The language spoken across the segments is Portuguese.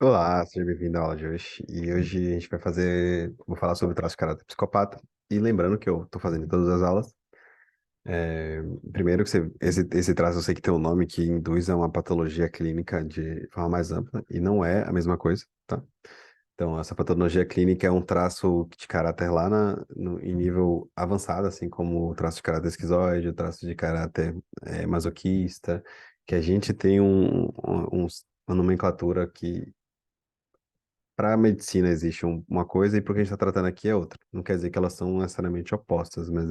Olá, seja bem-vindo à aula de hoje. E hoje a gente vou falar sobre o traço de caráter psicopata. E lembrando que eu estou fazendo em todas as aulas. É, primeiro que esse traço eu sei que tem um nome que induz a uma patologia clínica de forma mais ampla, e não é a mesma coisa, tá? Então, essa patologia clínica é um traço de caráter lá em nível avançado, assim como o traço de caráter esquizoide, o traço de caráter masoquista, que a gente tem uma nomenclatura que para a medicina existe uma coisa e para o que a gente está tratando aqui é outra. Não quer dizer que elas são necessariamente opostas, mas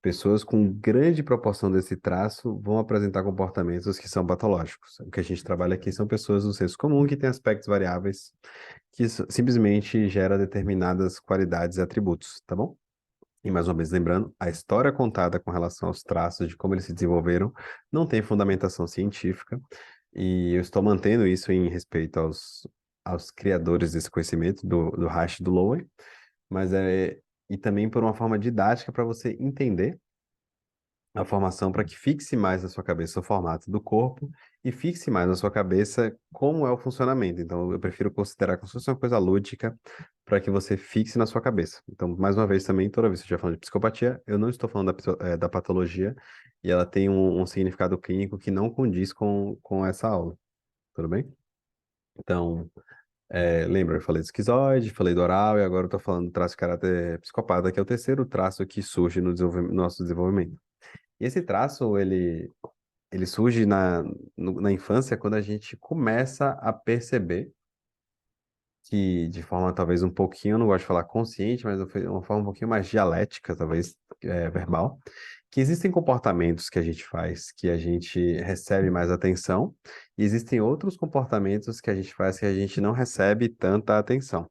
pessoas com grande proporção desse traço vão apresentar comportamentos que são patológicos. O que a gente trabalha aqui são pessoas do senso comum que têm aspectos variáveis que simplesmente gera determinadas qualidades e atributos, tá bom? E mais uma vez lembrando, a história contada com relação aos traços, de como eles se desenvolveram, não tem fundamentação científica, e eu estou mantendo isso em respeito aos criadores desse conhecimento, do Reich e do Lowen, mas e também por uma forma didática para você entender a formação para que fixe mais na sua cabeça o formato do corpo e fixe mais na sua cabeça como é o funcionamento. Então, eu prefiro considerar como se fosse uma coisa lúdica para que você fixe na sua cabeça. Então, mais uma vez também, toda vez que eu estiver falando de psicopatia, eu não estou falando da patologia e ela tem um significado clínico que não condiz com essa aula. Tudo bem? Então, lembra, eu falei do esquizoide, falei do oral e agora eu estou falando do traço de caráter psicopata, que é o terceiro traço que surge no nosso desenvolvimento. E esse traço, ele surge na infância quando a gente começa a perceber que, de forma talvez um pouquinho, eu não gosto de falar consciente, mas uma forma um pouquinho mais dialética, talvez verbal, que existem comportamentos que a gente faz que a gente recebe mais atenção, e existem outros comportamentos que a gente faz que a gente não recebe tanta atenção.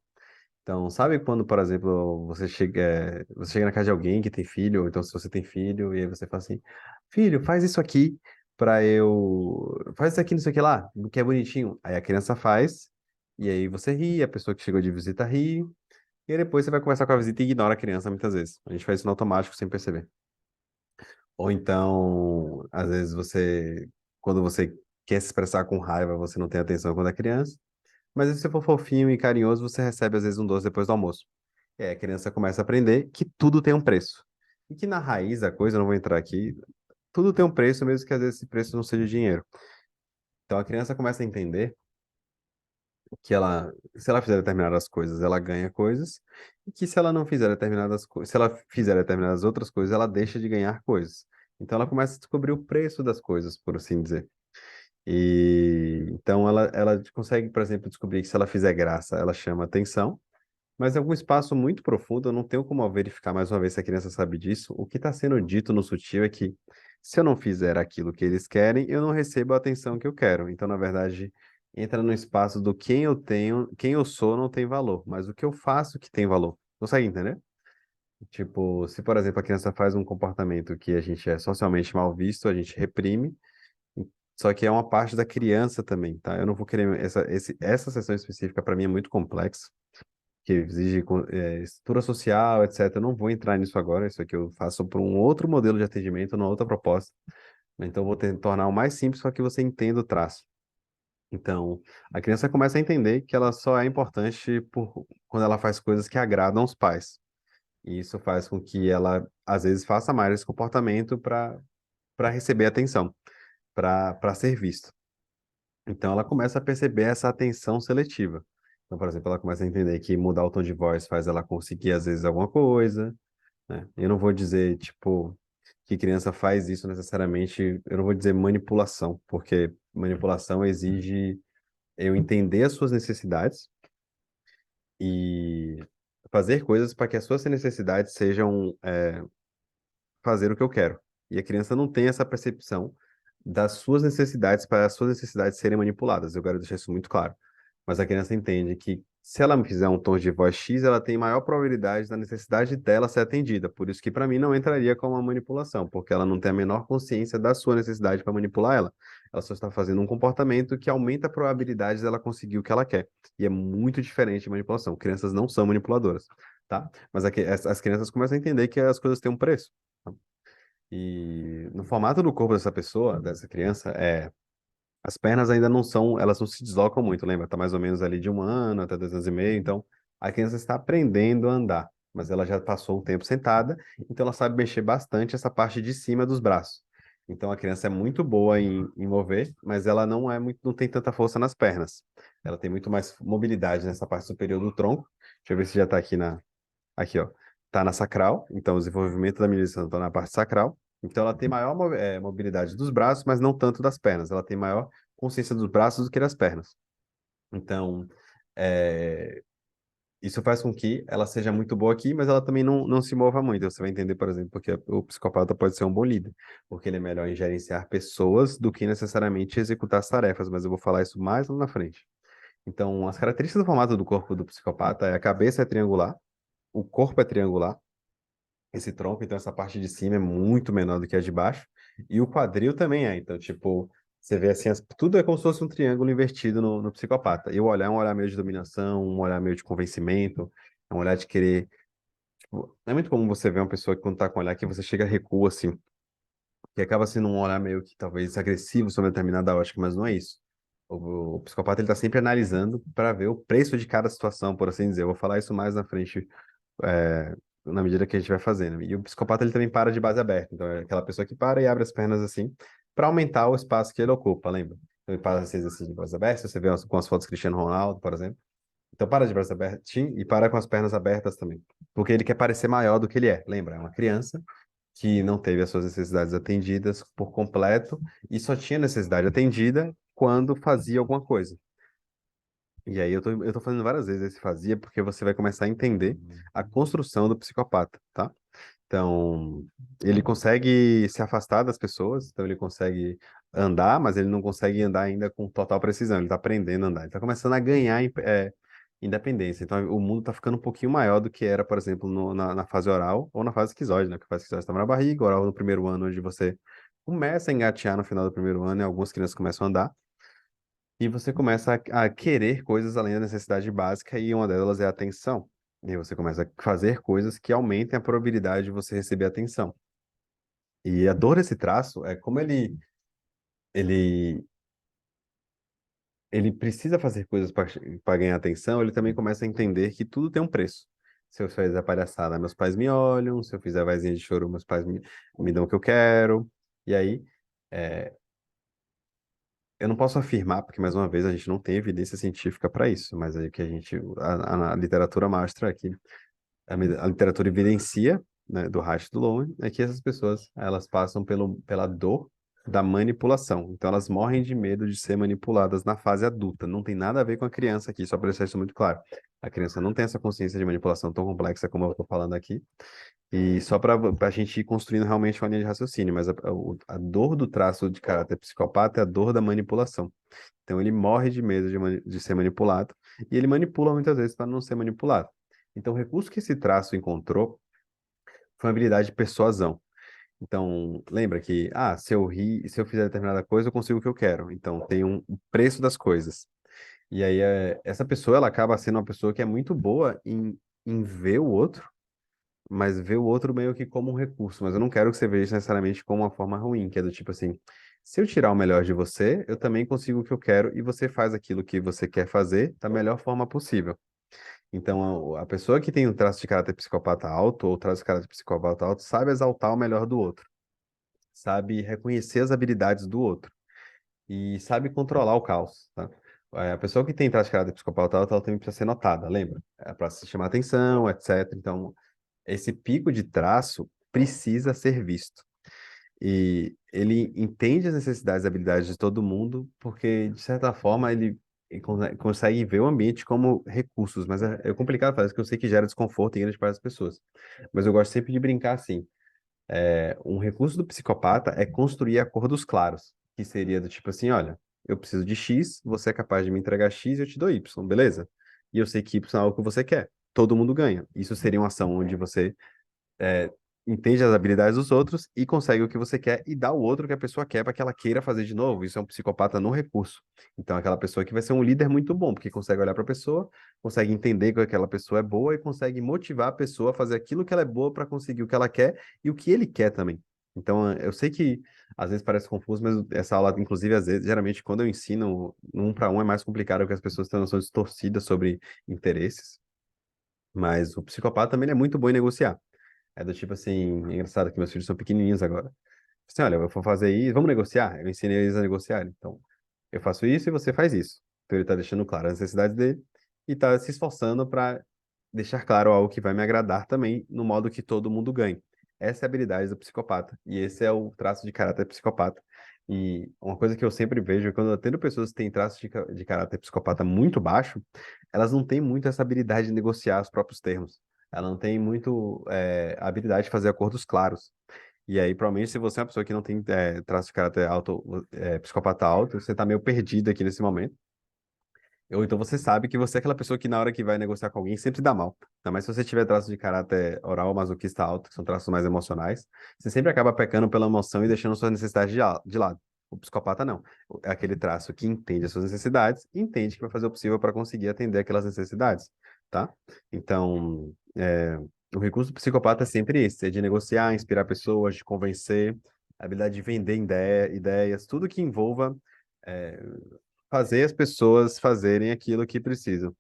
Então, sabe quando, por exemplo, você chega na casa de alguém que tem filho, ou então se você tem filho, e aí você fala assim, filho, faz isso aqui faz isso aqui, não sei o que lá, que é bonitinho. Aí a criança faz, e aí você ri, a pessoa que chegou de visita ri, e aí depois você vai conversar com a visita e ignora a criança muitas vezes. A gente faz isso no automático sem perceber. Ou então, às vezes quando você quer se expressar com raiva, você não tem atenção quando é criança. Mas se você for fofinho e carinhoso, você recebe às vezes um doce depois do almoço. E aí a criança começa a aprender que tudo tem um preço. E que na raiz da coisa, eu não vou entrar aqui, tudo tem um preço, mesmo que às vezes esse preço não seja dinheiro. Então a criança começa a entender que se ela fizer determinadas coisas, ela ganha coisas, e que se ela não fizer determinadas coisas, se ela fizer determinadas outras coisas, ela deixa de ganhar coisas. Então ela começa a descobrir o preço das coisas, por assim dizer. E então ela consegue, por exemplo, descobrir que se ela fizer graça, ela chama atenção. Mas em algum espaço muito profundo, eu não tenho como verificar mais uma vez se a criança sabe disso. O que está sendo dito no sutil é que se eu não fizer aquilo que eles querem, eu não recebo a atenção que eu quero. Então, na verdade, entra no espaço do quem eu tenho, quem eu sou não tem valor, mas o que eu faço que tem valor. Consegue entender? Tipo, se por exemplo a criança faz um comportamento que a gente é socialmente mal visto, a gente reprime, só que é uma parte da criança também, tá? Eu não vou querer essa sessão específica para mim é muito complexa que exige estrutura social, etc. Eu não vou entrar nisso agora, isso aqui eu faço para um outro modelo de atendimento, uma outra proposta. Então, eu vou tornar o mais simples para que você entenda o traço. Então, a criança começa a entender que ela só é importante quando ela faz coisas que agradam os pais. E isso faz com que ela, às vezes, faça mais esse comportamento para receber atenção, para ser visto. Então ela começa a perceber essa atenção seletiva. Então, por exemplo, ela começa a entender que mudar o tom de voz faz ela conseguir, às vezes, alguma coisa, né? Eu não vou dizer, tipo, que criança faz isso necessariamente, eu não vou dizer manipulação, porque manipulação exige eu entender as suas necessidades e fazer coisas para que as suas necessidades sejam, fazer o que eu quero. E a criança não tem essa percepção das suas necessidades para as suas necessidades serem manipuladas. Eu quero deixar isso muito claro. Mas a criança entende que se ela me fizer um tom de voz X, ela tem maior probabilidade da necessidade dela ser atendida. Por isso que para mim não entraria como uma manipulação, porque ela não tem a menor consciência da sua necessidade para manipular ela. Ela só está fazendo um comportamento que aumenta a probabilidade dela conseguir o que ela quer. E é muito diferente de manipulação. Crianças não são manipuladoras, tá? Mas as crianças começam a entender que as coisas têm um preço. Tá? E no formato do corpo dessa pessoa, dessa criança, As pernas ainda não são, elas não se deslocam muito, lembra? Tá mais ou menos ali de 1 ano até 2 anos e meio, então a criança está aprendendo a andar, mas ela já passou um tempo sentada, então ela sabe mexer bastante essa parte de cima dos braços. Então a criança é muito boa em mover, mas ela não é muito, não tem tanta força nas pernas. Ela tem muito mais mobilidade nessa parte superior do tronco. Deixa eu ver se já tá aqui, ó. Tá na sacral, então o desenvolvimento da menina está na parte sacral. Então ela tem maior mobilidade dos braços, mas não tanto das pernas. Ela tem maior consciência dos braços do que das pernas. Então, é, isso faz com que ela seja muito boa aqui, mas ela também não se mova muito. Você vai entender, por exemplo, porque o psicopata pode ser um bom líder, porque ele é melhor em gerenciar pessoas do que necessariamente executar as tarefas, mas eu vou falar isso mais lá na frente. Então, as características do formato do corpo do psicopata é a cabeça é triangular, o corpo é triangular, esse tronco, então essa parte de cima é muito menor do que a de baixo, e o quadril também é. Então, tipo, você vê assim, tudo é como se fosse um triângulo invertido no psicopata. E o olhar é um olhar meio de dominação, um olhar meio de convencimento, é um olhar de querer. Tipo, não é muito comum você ver uma pessoa que quando tá com um olhar que você chega a recua assim, que acaba sendo um olhar meio que talvez agressivo sobre determinada ótica, mas não é isso. O psicopata ele tá sempre analisando para ver o preço de cada situação, por assim dizer. Eu vou falar isso mais na frente é, na medida que a gente vai fazendo. E o psicopata ele também para de base aberta. Então é aquela pessoa que para e abre as pernas assim para aumentar o espaço que ele ocupa, lembra? Então ele faz esse exercício de braços abertos, você vê com as fotos do Cristiano Ronaldo, por exemplo. Então para de braços abertos e para com as pernas abertas também. Porque ele quer parecer maior do que ele é. Lembra? É uma criança que não teve as suas necessidades atendidas por completo e só tinha necessidade atendida quando fazia alguma coisa. E aí eu tô fazendo várias vezes esse fazia, porque você vai começar a entender a construção do psicopata, tá? Então, ele consegue se afastar das pessoas, então ele consegue andar, mas ele não consegue andar ainda com total precisão, ele tá aprendendo a andar, ele tá começando a ganhar independência. Então, o mundo tá ficando um pouquinho maior do que era, por exemplo, na fase oral ou na fase esquizoide, né? Que a fase esquizoide estava na barriga, oral no primeiro ano, onde você começa a engatear no final do primeiro ano e algumas crianças começam a andar. E você começa a querer coisas além da necessidade básica, e uma delas é a atenção. E aí você começa a fazer coisas que aumentem a probabilidade de você receber atenção. E a dor desse traço é como ele, ele precisa fazer coisas para ganhar atenção, ele também começa a entender que tudo tem um preço. Se eu fizer palhaçada, meus pais me olham, se eu fizer vozinha de choro, meus pais me dão o que eu quero. E aí, é, eu não posso afirmar, porque mais uma vez a gente não tem evidência científica para isso, mas aí que a literatura mostra aqui, a literatura evidencia, né, do Reich e do Lowen, é que essas pessoas, elas passam pela dor da manipulação. Então elas morrem de medo de ser manipuladas na fase adulta. Não tem nada a ver com a criança aqui, só para deixar isso muito claro. A criança não tem essa consciência de manipulação tão complexa como eu estou falando aqui. E só para a gente ir construindo realmente uma linha de raciocínio, mas a dor do traço de caráter psicopata é a dor da manipulação. Então ele morre de medo de ser manipulado e ele manipula muitas vezes para não ser manipulado. Então o recurso que esse traço encontrou foi uma habilidade de persuasão. Então lembra que, se eu rir, se eu fizer determinada coisa, eu consigo o que eu quero. Então tem um preço das coisas. E aí essa pessoa ela acaba sendo uma pessoa que é muito boa em ver o outro, mas ver o outro meio que como um recurso. Mas eu não quero que você veja isso necessariamente como uma forma ruim, que é do tipo assim, se eu tirar o melhor de você, eu também consigo o que eu quero e você faz aquilo que você quer fazer da melhor forma possível. Então, a pessoa que tem um traço de caráter psicopata alto ou traço de caráter psicopata alto sabe exaltar o melhor do outro, sabe reconhecer as habilidades do outro e sabe controlar o caos, tá? A pessoa que tem traço de caráter psicopata alto, ela também precisa ser notada, lembra? É para se chamar atenção, etc. Então, esse pico de traço precisa ser visto. E ele entende as necessidades e habilidades de todo mundo, porque, de certa forma, ele consegue ver o ambiente como recursos. Mas é complicado fazer isso, porque eu sei que gera desconforto em grande parte das pessoas. Mas eu gosto sempre de brincar assim. Um recurso do psicopata é construir acordos claros, que seria do tipo assim, olha, eu preciso de X, você é capaz de me entregar X e eu te dou Y, beleza? E eu sei que Y é algo que você quer. Todo mundo ganha. Isso seria uma ação onde você é, entende as habilidades dos outros e consegue o que você quer e dá o outro que a pessoa quer para que ela queira fazer de novo. Isso é um psicopata no recurso. Então, é aquela pessoa que vai ser um líder muito bom, porque consegue olhar para a pessoa, consegue entender que aquela pessoa é boa e consegue motivar a pessoa a fazer aquilo que ela é boa para conseguir o que ela quer e o que ele quer também. Então, eu sei que às vezes parece confuso, mas essa aula, inclusive, às vezes, geralmente, quando eu ensino no um para um, é mais complicado porque as pessoas têm noção distorcida sobre interesses. Mas o psicopata também é muito bom em negociar. É do tipo assim, é engraçado que meus filhos são pequenininhos agora. Assim, olha, eu vou fazer isso, vamos negociar? Eu ensinei eles a negociar. Então, eu faço isso e você faz isso. Então, ele está deixando claro as necessidades dele e está se esforçando para deixar claro algo que vai me agradar também, no modo que todo mundo ganhe. Essa é a habilidade do psicopata. E esse é o traço de caráter psicopata. E uma coisa que eu sempre vejo é quando eu atendo pessoas que têm traços de caráter psicopata muito baixo, elas não têm muito essa habilidade de negociar os próprios termos. Ela não tem muito a habilidade de fazer acordos claros. E aí, provavelmente, se você é uma pessoa que não tem traço de caráter alto, psicopata alto, você tá meio perdido aqui nesse momento. Ou então você sabe que você é aquela pessoa que na hora que vai negociar com alguém sempre dá mal. Ainda mais se você tiver traço de caráter oral ou masoquista alto, que são traços mais emocionais, você sempre acaba pecando pela emoção e deixando suas necessidades de lado. O psicopata não. É aquele traço que entende as suas necessidades e entende que vai fazer o possível para conseguir atender aquelas necessidades, tá? Então, o recurso do psicopata é sempre esse, é de negociar, inspirar pessoas, de convencer, a habilidade de vender ideias, tudo que envolva é, fazer as pessoas fazerem aquilo que precisam.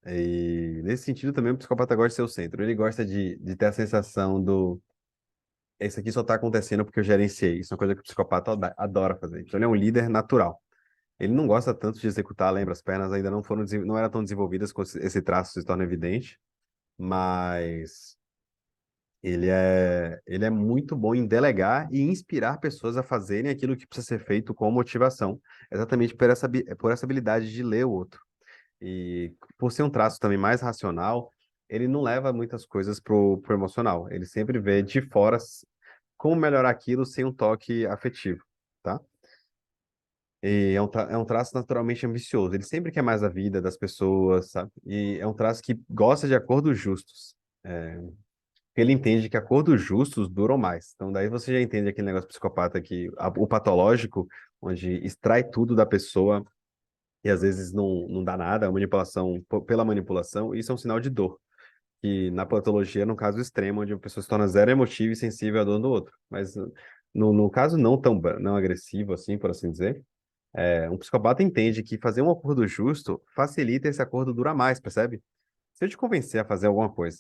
E nesse sentido também o psicopata gosta de ser o centro. Ele gosta de ter a sensação do isso aqui só está acontecendo porque eu gerenciei. Isso é uma coisa que o psicopata adora fazer. Então ele é um líder natural. Ele não gosta tanto de executar, lembra, as pernas ainda não foram, não eram tão desenvolvidas quando esse traço se torna evidente, mas ele é muito bom em delegar e inspirar pessoas a fazerem aquilo que precisa ser feito com motivação, exatamente por essa habilidade de ler o outro. E por ser um traço também mais racional, ele não leva muitas coisas pro emocional. Ele sempre vê de fora como melhorar aquilo sem um toque afetivo, tá? E é um traço naturalmente ambicioso. Ele sempre quer mais a vida das pessoas, sabe? E é um traço que gosta de acordos justos. É, ele entende que acordos justos duram mais. Então, daí você já entende aquele negócio psicopata que o patológico, onde extrai tudo da pessoa e às vezes não dá nada, a manipulação pela manipulação, isso é um sinal de dor. Que na patologia, no caso extremo, onde a pessoa se torna zero emotiva e sensível à dor do outro. Mas no caso não tão não agressivo assim, por assim dizer, um psicopata entende que fazer um acordo justo facilita esse acordo durar mais, percebe? Se eu te convencer a fazer alguma coisa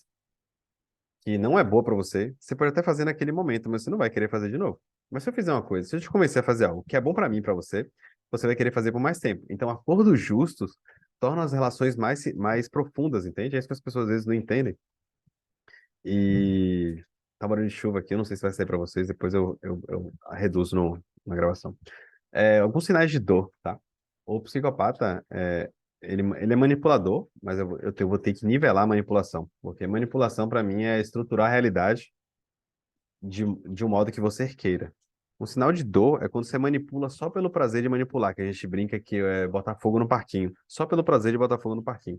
que não é boa para você, você pode até fazer naquele momento, mas você não vai querer fazer de novo. Mas se eu fizer uma coisa, se eu te convencer a fazer algo que é bom para mim e para você, você vai querer fazer por mais tempo. Então, acordos justos tornam as relações mais profundas, entende? É isso que as pessoas às vezes não entendem. E tá barulho de chuva aqui, eu não sei se vai sair para vocês, depois eu reduzo na gravação. Alguns sinais de dor, tá? O psicopata, ele é manipulador, mas eu vou ter que nivelar a manipulação, porque manipulação, para mim, é estruturar a realidade de um modo que você queira. Um sinal de dor é quando você manipula só pelo prazer de manipular, que a gente brinca que é botar fogo no parquinho, só pelo prazer de botar fogo no parquinho.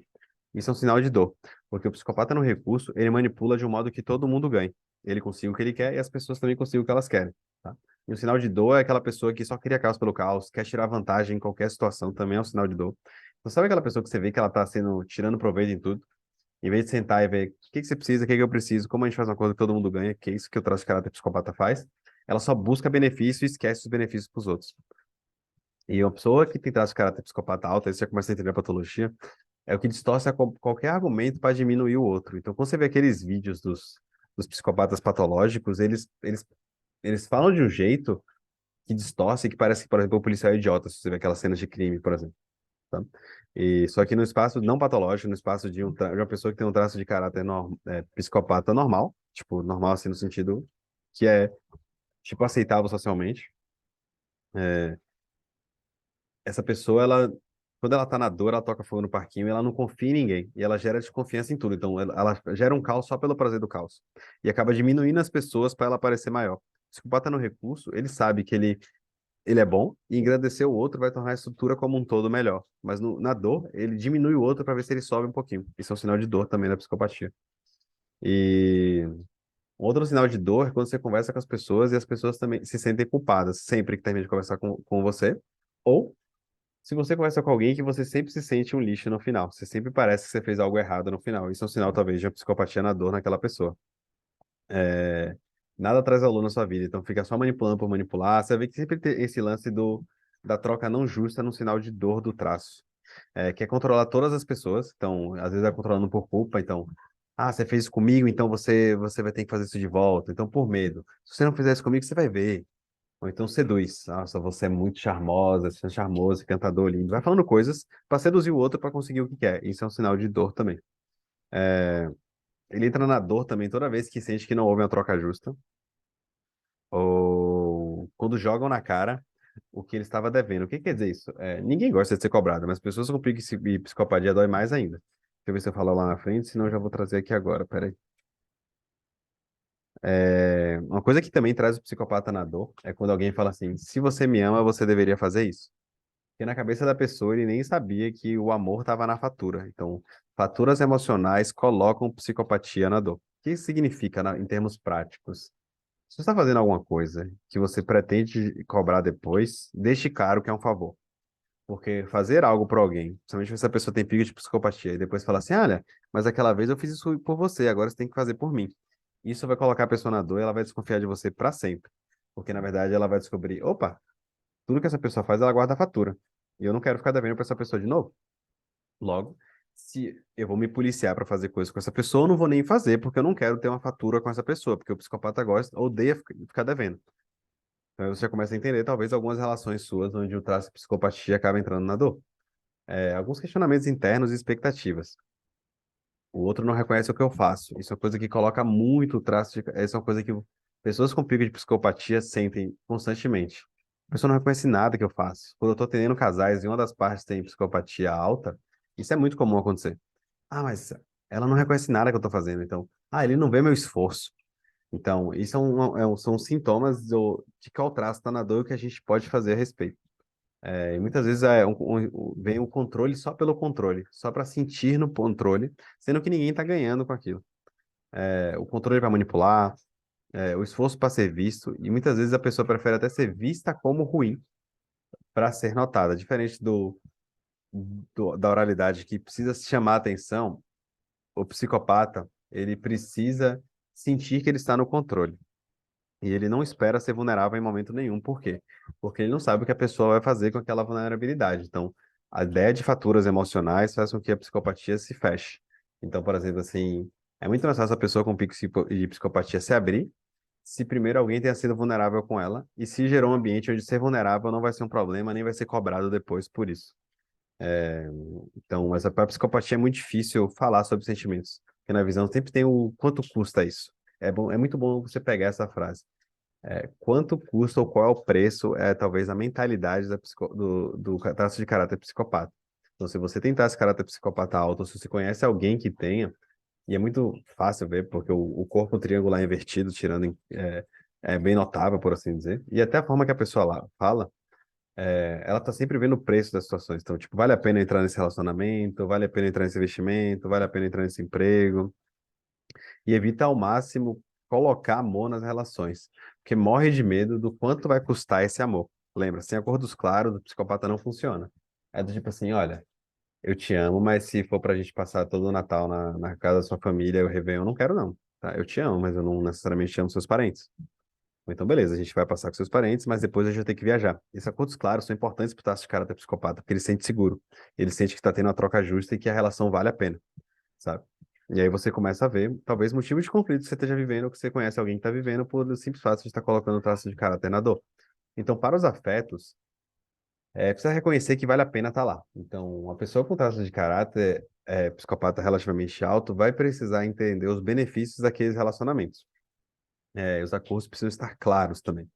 Isso é um sinal de dor, porque o psicopata no recurso, ele manipula de um modo que todo mundo ganhe. Ele consiga o que ele quer e as pessoas também consigam o que elas querem, tá? E o sinal de dor é aquela pessoa que só cria caos pelo caos, quer tirar vantagem em qualquer situação, também é um sinal de dor. Então, sabe aquela pessoa que você vê que ela tá tirando proveito em tudo? Em vez de sentar e ver o que que você precisa, o que que eu preciso, como a gente faz uma coisa que todo mundo ganha, que é isso que o traço de caráter psicopata faz, ela só busca benefício e esquece os benefícios para os outros. E uma pessoa que tem traço de caráter psicopata alto, aí você já começa a entender a patologia, é o que distorce qualquer argumento para diminuir o outro. Então, quando você vê aqueles vídeos dos psicopatas patológicos, eles falam de um jeito que distorce, que parece que, por exemplo, o policial é idiota, se você vê aquelas cenas de crime, por exemplo. Tá? E só que no espaço não patológico, no espaço de uma pessoa que tem um traço de caráter psicopata normal, tipo, normal assim no sentido que é, tipo, aceitável socialmente, é, essa pessoa, quando ela tá na dor, ela toca fogo no parquinho e ela não confia em ninguém. E ela gera desconfiança em tudo. Então, ela gera um caos só pelo prazer do caos. E acaba diminuindo as pessoas para ela parecer maior. O psicopata no recurso, ele sabe que ele é bom e engrandecer o outro vai tornar a estrutura como um todo melhor. Mas na dor, ele diminui o outro para ver se ele sobe um pouquinho. Isso é um sinal de dor também da psicopatia. E um outro sinal de dor é quando você conversa com as pessoas e as pessoas também se sentem culpadas sempre que termina de conversar com você. Ou se você conversa com alguém que você sempre se sente um lixo no final. Você sempre parece que você fez algo errado no final. Isso é um sinal, talvez, de uma psicopatia na dor naquela pessoa. Nada traz valor na sua vida, então fica só manipulando por manipular. Você vê que sempre tem esse lance da troca não justa no sinal de dor do traço. Quer controlar todas as pessoas, então, às vezes é controlando por culpa, então, você fez isso comigo, então você vai ter que fazer isso de volta, então por medo. Se você não fizer isso comigo, você vai ver. Ou então seduz. Nossa, você é muito charmosa, você é charmoso, encantador, lindo. Vai falando coisas para seduzir o outro para conseguir o que quer. Isso é um sinal de dor também. Ele entra na dor também toda vez que sente que não houve uma troca justa. Ou quando jogam na cara o que ele estava devendo. O que quer dizer isso? Ninguém gosta de ser cobrado, mas pessoas com pique e psicopatia dói mais ainda. Deixa eu ver se eu falo lá na frente, senão eu já vou trazer aqui agora. Peraí. Uma coisa que também traz o psicopata na dor é quando alguém fala assim: se você me ama, você deveria fazer isso. Porque na cabeça da pessoa ele nem sabia que o amor estava na fatura. Então, faturas emocionais colocam psicopatia na dor. O que isso significa em termos práticos? Se você está fazendo alguma coisa que você pretende cobrar depois, deixe claro que é um favor. Porque fazer algo para alguém, principalmente se essa pessoa tem pico de psicopatia, e depois fala assim: olha, mas aquela vez eu fiz isso por você, agora você tem que fazer por mim. Isso vai colocar a pessoa na dor e ela vai desconfiar de você para sempre. Porque na verdade ela vai descobrir: opa, tudo que essa pessoa faz, ela guarda a fatura. E eu não quero ficar devendo para essa pessoa de novo. Logo, se eu vou me policiar para fazer coisas com essa pessoa, eu não vou nem fazer, porque eu não quero ter uma fatura com essa pessoa, porque o psicopata gosta, odeia ficar devendo. Então aí você já começa a entender, talvez, algumas relações suas onde o traço de psicopatia acaba entrando na dor. Alguns questionamentos internos e expectativas. O outro não reconhece o que eu faço. Isso é uma coisa que coloca muito o traço de... Isso é uma coisa que pessoas com pico de psicopatia sentem constantemente. A pessoa não reconhece nada que eu faço. Quando eu tô atendendo casais e uma das partes tem psicopatia alta, isso é muito comum acontecer. Mas ela não reconhece nada que eu tô fazendo. Então, ele não vê meu esforço. Então, isso são sintomas de qual traço está na dor e o que a gente pode fazer a respeito. E muitas vezes vem o controle só pelo controle, só para sentir no controle, sendo que ninguém está ganhando com aquilo. O controle para manipular, o esforço para ser visto, e muitas vezes a pessoa prefere até ser vista como ruim para ser notada. Diferente da oralidade que precisa chamar a atenção, o psicopata, ele precisa sentir que ele está no controle. E ele não espera ser vulnerável em momento nenhum. Por quê? Porque ele não sabe o que a pessoa vai fazer com aquela vulnerabilidade. Então, a ideia de faturas emocionais faz com que a psicopatia se feche. Então, por exemplo, assim, é muito mais fácil a pessoa com pico de psicopatia se abrir se primeiro alguém tenha sido vulnerável com ela e se gerou um ambiente onde ser vulnerável não vai ser um problema, nem vai ser cobrado depois por isso. Então, essa a psicopatia é muito difícil falar sobre sentimentos, porque na visão sempre tem o quanto custa isso. É muito bom você pegar essa frase. Quanto custa ou qual é o preço é talvez a mentalidade do traço de caráter psicopata. Então, se você tentar esse caráter psicopata alto, ou se você conhece alguém que tenha, e é muito fácil ver, porque o corpo triangular invertido, é bem notável, por assim dizer, e até a forma que a pessoa lá fala, ela tá sempre vendo o preço das situações. Então, tipo, vale a pena entrar nesse relacionamento, vale a pena entrar nesse investimento, vale a pena entrar nesse emprego, e evita ao máximo colocar amor nas relações, porque morre de medo do quanto vai custar esse amor. Lembra, sem acordos claros, o psicopata não funciona. É do tipo assim, olha, eu te amo, mas se for pra gente passar todo o Natal na casa da sua família, o Réveillon, eu não quero não, tá? Eu te amo, mas eu não necessariamente amo seus parentes. Ou então, beleza, a gente vai passar com seus parentes, mas depois a gente vai ter que viajar. Esses acordos claros são importantes para esse cara ter psicopata, porque ele se sente seguro. Ele sente que está tendo uma troca justa e que a relação vale a pena, sabe? E aí você começa a ver, talvez, motivos de conflito que você esteja vivendo, ou que você conhece alguém que está vivendo, por simples fato de estar colocando o traço de caráter na dor. Então, para os afetos, precisa reconhecer que vale a pena estar lá. Então, uma pessoa com traço de caráter psicopata relativamente alto vai precisar entender os benefícios daqueles relacionamentos. Os acordos precisam estar claros também.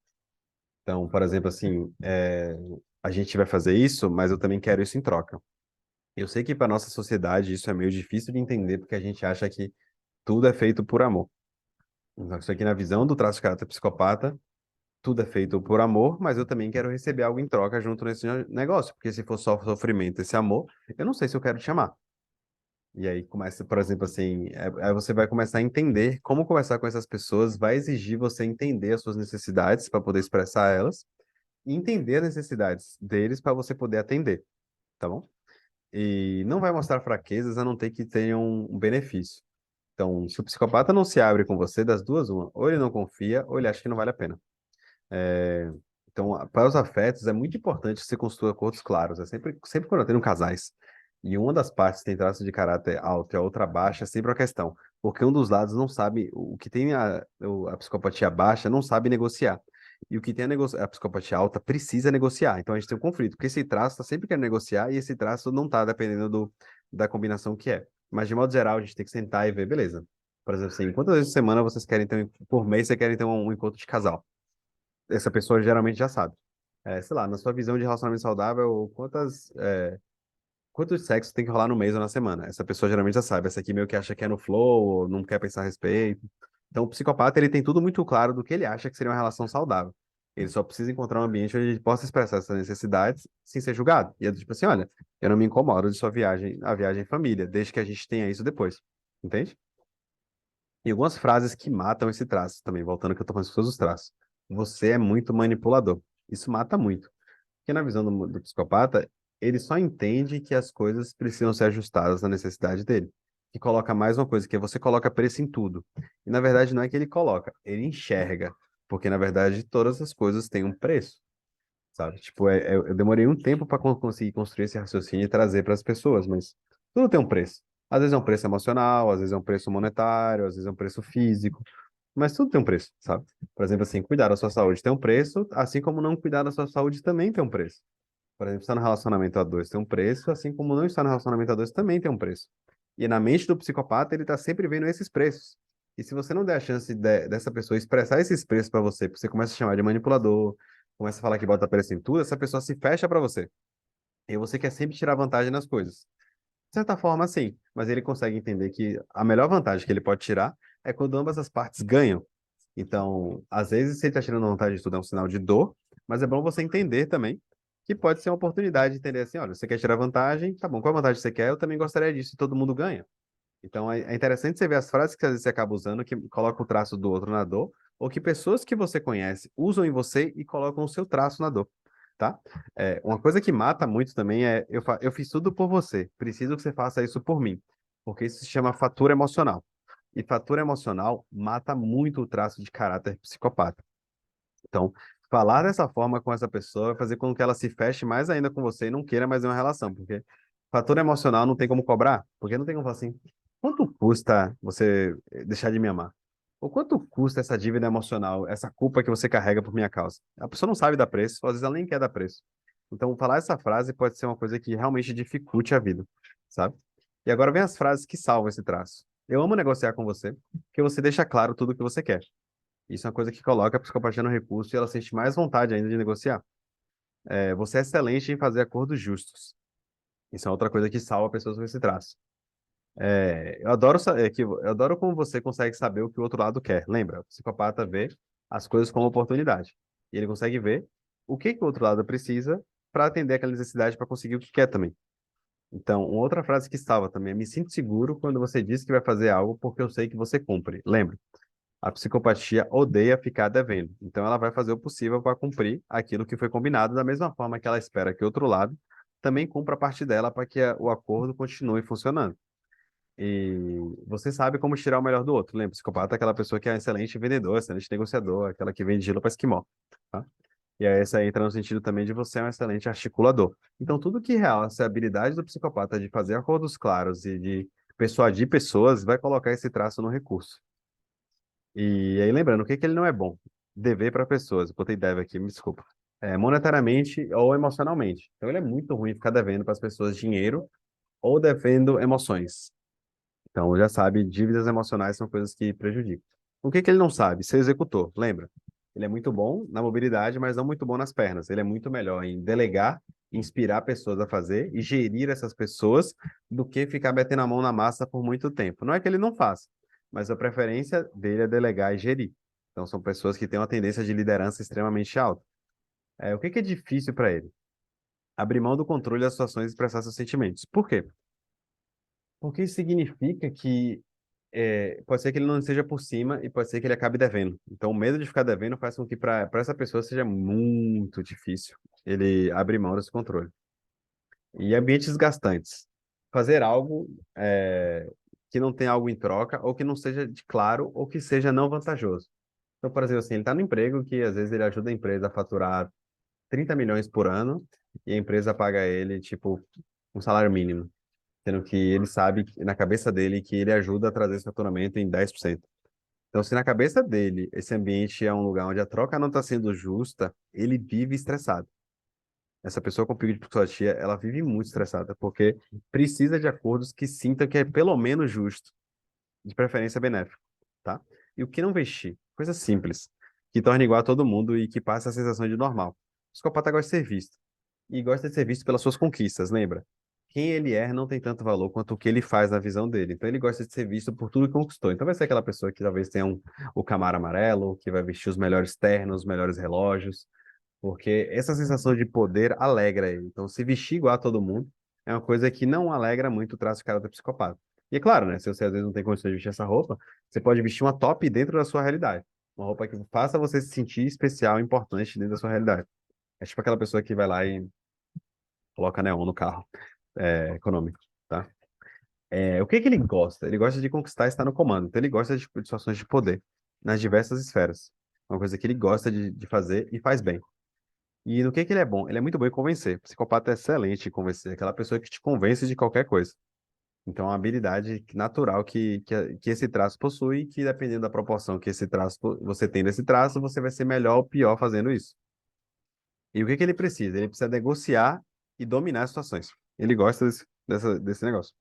Então, por exemplo, assim, a gente vai fazer isso, mas eu também quero isso em troca. Eu sei que para nossa sociedade isso é meio difícil de entender, porque a gente acha que tudo é feito por amor. Só que isso aqui na visão do traço de caráter psicopata, tudo é feito por amor, mas eu também quero receber algo em troca junto nesse negócio, porque se for só sofrimento esse amor, eu não sei se eu quero te amar. E aí começa, por exemplo, assim, aí você vai começar a entender como conversar com essas pessoas, vai exigir você entender as suas necessidades para poder expressar elas e entender as necessidades deles para você poder atender, tá bom? E não vai mostrar fraquezas a não ter que tenham um benefício. Então, se o psicopata não se abre com você, das duas, uma, ou ele não confia, ou ele acha que não vale a pena. É, então, para os afetos, é muito importante que você construa acordos claros. É sempre quando eu tenho casais e uma das partes tem traço de caráter alto e a outra baixa, é sempre uma questão. Porque um dos lados não sabe, o que tem a psicopatia baixa não sabe negociar. E o que tem a psicopatia alta precisa negociar. Então a gente tem um conflito, porque esse traço está sempre querendo negociar e esse traço não está, dependendo da combinação que é. Mas de modo geral, a gente tem que sentar e ver, beleza. Por exemplo, assim, quantas vezes por semana vocês querem ter, por mês, você querem ter um encontro de casal? Essa pessoa geralmente já sabe. Sei lá, na sua visão de relacionamento saudável, quantos sexos tem que rolar no mês ou na semana? Essa pessoa geralmente já sabe. Essa aqui meio que acha que é no flow, ou não quer pensar a respeito. Então, o psicopata, ele tem tudo muito claro do que ele acha que seria uma relação saudável. Ele só precisa encontrar um ambiente onde ele possa expressar essas necessidades sem ser julgado. E é do tipo assim, olha, eu não me incomodo de sua viagem, a viagem em família, desde que a gente tenha isso depois. Entende? E algumas frases que matam esse traço também, voltando ao que eu tô falando sobre todos os traços. Você é muito manipulador. Isso mata muito. Porque na visão do psicopata, ele só entende que as coisas precisam ser ajustadas na necessidade dele. Que coloca mais uma coisa, que é você coloca preço em tudo. E na verdade não é que ele coloca, ele enxerga. Porque na verdade todas as coisas têm um preço, sabe? Tipo, eu demorei um tempo para conseguir construir esse raciocínio e trazer para as pessoas, mas tudo tem um preço. Às vezes é um preço emocional, às vezes é um preço monetário, às vezes é um preço físico. Mas tudo tem um preço, sabe? Por exemplo, assim, cuidar da sua saúde tem um preço, assim como não cuidar da sua saúde também tem um preço. Por exemplo, estar no relacionamento a dois tem um preço, assim como não estar no relacionamento a dois também tem um preço. E na mente do psicopata, ele está sempre vendo esses preços. E se você não der a chance dessa pessoa expressar esses preços para você, porque você começa a chamar de manipulador, começa a falar que bota preço em tudo, essa pessoa se fecha para você. E você quer sempre tirar vantagem nas coisas. De certa forma, sim, mas ele consegue entender que a melhor vantagem que ele pode tirar é quando ambas as partes ganham. Então, às vezes, se ele está tirando vantagem de tudo, é um sinal de dor, mas é bom você entender também que pode ser uma oportunidade de entender assim, olha, você quer tirar vantagem, tá bom, qual vantagem você quer? Eu também gostaria disso, e todo mundo ganha. Então, é interessante você ver as frases que às vezes você acaba usando, que colocam o traço do outro na dor, ou que pessoas que você conhece usam em você e colocam o seu traço na dor, tá? Uma coisa que mata muito também é, eu fiz tudo por você, preciso que você faça isso por mim, porque isso se chama fatura emocional. E fatura emocional mata muito o traço de caráter psicopata. Então, falar dessa forma com essa pessoa vai fazer com que ela se feche mais ainda com você e não queira mais ter uma relação, porque fatura emocional não tem como cobrar, porque não tem como falar assim, quanto custa você deixar de me amar? Ou quanto custa essa dívida emocional, essa culpa que você carrega por minha causa? A pessoa não sabe dar preço, às vezes ela nem quer dar preço. Então, falar essa frase pode ser uma coisa que realmente dificulte a vida, sabe? E agora vem as frases que salvam esse traço. Eu amo negociar com você, porque você deixa claro tudo o que você quer. Isso é uma coisa que coloca a psicopatia no recurso e ela sente mais vontade ainda de negociar. Você é excelente em fazer acordos justos. Isso é outra coisa que salva pessoas com esse traço. Eu adoro como você consegue saber o que o outro lado quer. Lembra? O psicopata vê as coisas como oportunidade. E ele consegue ver o que que o outro lado precisa para atender aquela necessidade para conseguir o que quer também. Então, uma outra frase que salva também é: me sinto seguro quando você diz que vai fazer algo porque eu sei que você cumpre. Lembra? A psicopatia odeia ficar devendo. Então, ela vai fazer o possível para cumprir aquilo que foi combinado, da mesma forma que ela espera que o outro lado também cumpra a parte dela para que o acordo continue funcionando. E você sabe como tirar o melhor do outro. Lembra, psicopata é aquela pessoa que é excelente vendedor, excelente negociador, aquela que vende gelo para esquimó, tá? E aí essa aí entra no sentido também de você é um excelente articulador. Então, tudo que realça a habilidade do psicopata de fazer acordos claros e de persuadir pessoas vai colocar esse traço no recurso. E aí, lembrando, o que que ele não é bom? Dever para pessoas. Eu botei deve aqui, me desculpa. Monetariamente ou emocionalmente. Então, ele é muito ruim ficar devendo para as pessoas dinheiro ou devendo emoções. Então, já sabe, dívidas emocionais são coisas que prejudicam. O que que ele não sabe? Ser executor, lembra? Ele é muito bom na mobilidade, mas não muito bom nas pernas. Ele é muito melhor em delegar, inspirar pessoas a fazer e gerir essas pessoas do que ficar metendo a mão na massa por muito tempo. Não é que ele não faça, mas a preferência dele é delegar e gerir. Então, são pessoas que têm uma tendência de liderança extremamente alta. O que que é difícil para ele? Abrir mão do controle das situações e expressar seus sentimentos. Por quê? Porque isso significa que pode ser que ele não esteja por cima e pode ser que ele acabe devendo. Então, o medo de ficar devendo faz com que para essa pessoa seja muito difícil ele abrir mão desse controle. E ambientes desgastantes. Fazer algo que não tem algo em troca, ou que não seja de claro, ou que seja não vantajoso. Então, por exemplo, assim, ele está no emprego que às vezes ele ajuda a empresa a faturar 30 milhões por ano e a empresa paga ele, tipo, um salário mínimo, sendo que ele sabe, na cabeça dele, que ele ajuda a trazer esse faturamento em 10%. Então, se na cabeça dele esse ambiente é um lugar onde a troca não está sendo justa, ele vive estressado. Essa pessoa com pico de psicopatia, ela vive muito estressada, porque precisa de acordos que sinta que é pelo menos justo, de preferência benéfico, tá? E o que não vestir? Coisa simples, que torna igual a todo mundo e que passa a sensação de normal. O psicopata gosta de ser visto, e gosta de ser visto pelas suas conquistas, lembra? Quem ele é não tem tanto valor quanto o que ele faz na visão dele. Então ele gosta de ser visto por tudo que conquistou. Então vai ser aquela pessoa que talvez tenha o Camaro amarelo, que vai vestir os melhores ternos, os melhores relógios, porque essa sensação de poder alegra ele. Então, se vestir igual a todo mundo é uma coisa que não alegra muito o traço de caráter psicopata. E é claro, né? Se você às vezes não tem condições de vestir essa roupa, você pode vestir uma top dentro da sua realidade. Uma roupa que faça você se sentir especial, importante dentro da sua realidade. É tipo aquela pessoa que vai lá e coloca neon no carro, econômico, tá? O que que ele gosta? Ele gosta de conquistar e estar no comando. Então, ele gosta de situações de poder nas diversas esferas. Uma coisa que ele gosta de fazer e faz bem. E no que ele é bom? Ele é muito bom em convencer. O psicopata é excelente em convencer. Aquela pessoa que te convence de qualquer coisa. Então, é uma habilidade natural que esse traço possui, que dependendo da proporção que esse traço você tem desse traço, você vai ser melhor ou pior fazendo isso. E o que que ele precisa? Ele precisa negociar e dominar as situações. Ele gosta desse negócio.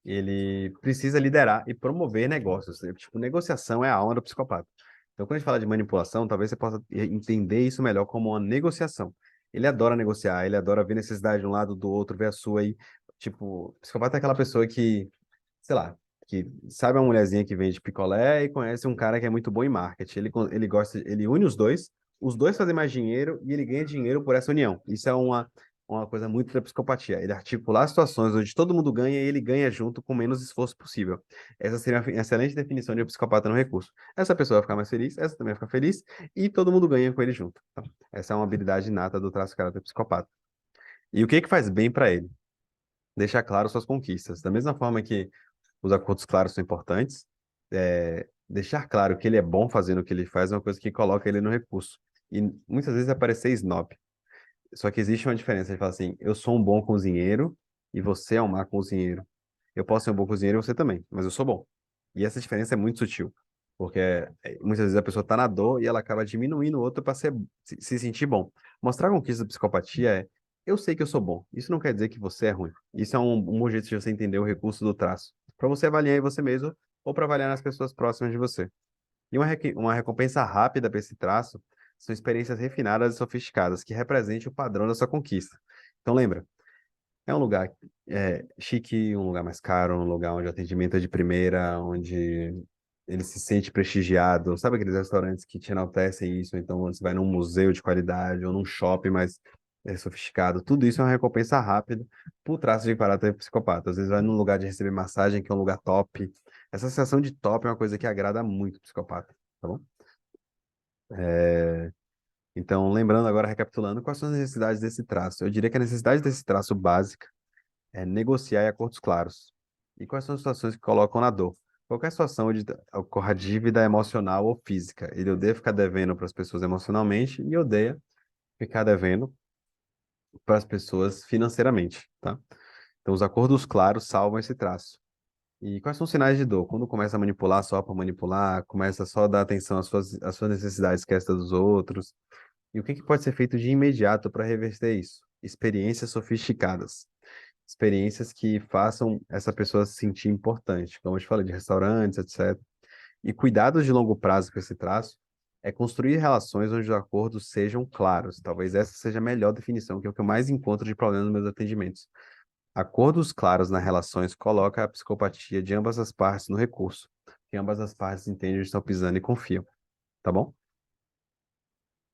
Ele precisa liderar e promover negócios. Tipo, negociação é a alma do psicopata. Então, quando a gente fala de manipulação, talvez você possa entender isso melhor como uma negociação. Ele adora negociar, ele adora ver necessidade de um lado do outro, ver a sua aí. Tipo, psicopata é aquela pessoa que, sei lá, que sabe uma mulherzinha que vende picolé e conhece um cara que é muito bom em marketing. Ele gosta, ele une os dois fazem mais dinheiro e ele ganha dinheiro por essa união. Isso é uma coisa muito da psicopatia. Ele articular situações onde todo mundo ganha e ele ganha junto com menos esforço possível. Essa seria uma excelente definição de um psicopata no recurso. Essa pessoa vai ficar mais feliz, essa também vai ficar feliz e todo mundo ganha com ele junto. Tá? Essa é uma habilidade inata do traço caráter psicopata. E o que que faz bem para ele? Deixar claro suas conquistas. Da mesma forma que os acordos claros são importantes, deixar claro que ele é bom fazendo o que ele faz é uma coisa que coloca ele no recurso. E muitas vezes é parecer snob. Só que existe uma diferença. Ele fala assim: eu sou um bom cozinheiro e você é um mau cozinheiro. Eu posso ser um bom cozinheiro e você também, mas eu sou bom. E essa diferença é muito sutil, porque muitas vezes a pessoa está na dor e ela acaba diminuindo o outro para se sentir bom. Mostrar a conquista da psicopatia é: eu sei que eu sou bom. Isso não quer dizer que você é ruim. Isso é um bom jeito de você entender o recurso do traço, para você avaliar em você mesmo ou para avaliar nas pessoas próximas de você. E uma recompensa rápida para esse traço são experiências refinadas e sofisticadas que representem o padrão da sua conquista. Então lembra, é um lugar chique, um lugar mais caro, um lugar onde o atendimento é de primeira, onde ele se sente prestigiado. Sabe aqueles restaurantes que te enaltecem isso? Então você vai num museu de qualidade ou num shopping mais sofisticado. Tudo isso é uma recompensa rápida por traço de caráter psicopata. Às vezes vai num lugar de receber massagem que é um lugar top. Essa sensação de top é uma coisa que agrada muito o psicopata, tá bom? Então, lembrando agora, recapitulando, quais são as necessidades desse traço? Eu diria que a necessidade desse traço básica é negociar em acordos claros. E quais são as situações que colocam na dor? Qualquer situação onde ocorra dívida emocional ou física. Ele odeia ficar devendo para as pessoas emocionalmente e odeia ficar devendo para as pessoas financeiramente, tá? Então, os acordos claros salvam esse traço. E quais são os sinais de dor? Quando começa a manipular só para manipular, começa só a dar atenção às suas necessidades, esquece das dos outros. E o que que pode ser feito de imediato para reverter isso? Experiências sofisticadas. Experiências que façam essa pessoa se sentir importante, como eu te falei, de restaurantes, etc. E cuidados de longo prazo com esse traço é construir relações onde os acordos sejam claros. Talvez essa seja a melhor definição, que é o que eu mais encontro de problema nos meus atendimentos. Acordos claros nas relações coloca a psicopatia de ambas as partes no recurso, que ambas as partes entendem onde estão pisando e confiam, tá bom?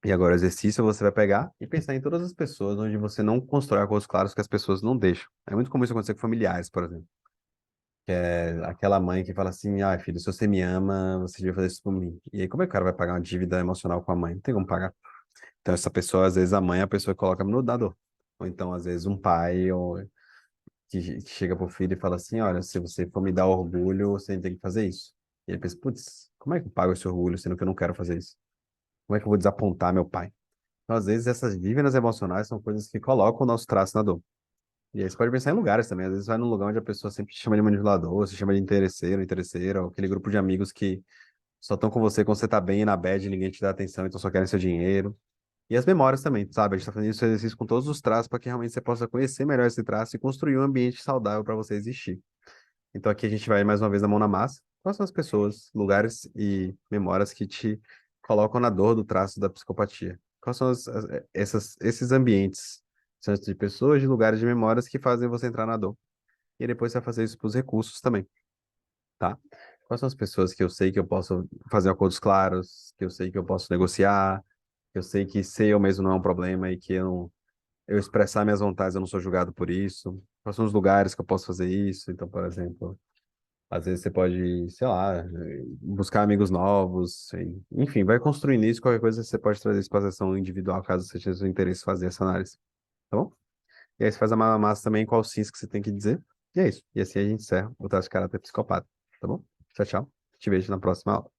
E agora, o exercício você vai pegar e pensar em todas as pessoas onde você não constrói acordos claros que as pessoas não deixam. É muito comum isso acontecer com familiares, por exemplo. Que é aquela mãe que fala assim: ah, filho, se você me ama, você devia fazer isso por mim. E aí, como é que o cara vai pagar uma dívida emocional com a mãe? Não tem como pagar. Então, essa pessoa, às vezes, a mãe é a pessoa que coloca no dador. Ou então, às vezes, um pai, ou que chega pro filho e fala assim, olha, se você for me dar orgulho, você tem que fazer isso. E ele pensa, putz, como é que eu pago esse orgulho, sendo que eu não quero fazer isso? Como é que eu vou desapontar meu pai? Então, às vezes, essas dívidas emocionais são coisas que colocam o nosso traço na dor. E aí você pode pensar em lugares também. Às vezes vai num lugar onde a pessoa sempre te chama de manipulador, se chama de interesseiro, interesseira, ou aquele grupo de amigos que só estão com você quando você tá bem e na bad, e ninguém te dá atenção, então só querem seu dinheiro. E as memórias também, sabe? A gente tá fazendo esse exercício com todos os traços para que realmente você possa conhecer melhor esse traço e construir um ambiente saudável para você existir. Então aqui a gente vai mais uma vez na mão na massa. Quais são as pessoas, lugares e memórias que te colocam na dor do traço da psicopatia? Quais são esses ambientes, são de pessoas, de lugares, de memórias que fazem você entrar na dor? E depois você vai fazer isso para os recursos também, tá? Quais são as pessoas que eu sei que eu posso fazer acordos claros, que eu sei que eu posso negociar, que eu sei que ser eu mesmo não é um problema e que eu expressar minhas vontades, eu não sou julgado por isso? Quais são os lugares que eu posso fazer isso? Então, por exemplo, às vezes você pode, sei lá, buscar amigos novos, enfim, vai construindo isso, qualquer coisa você pode trazer isso para a sessão individual, caso você tenha interesse em fazer essa análise, tá bom? E aí você faz a massa também, qual cis que você tem que dizer, e é isso. E assim a gente encerra o traço de caráter psicopata, tá bom? Tchau, tchau. Te vejo na próxima aula.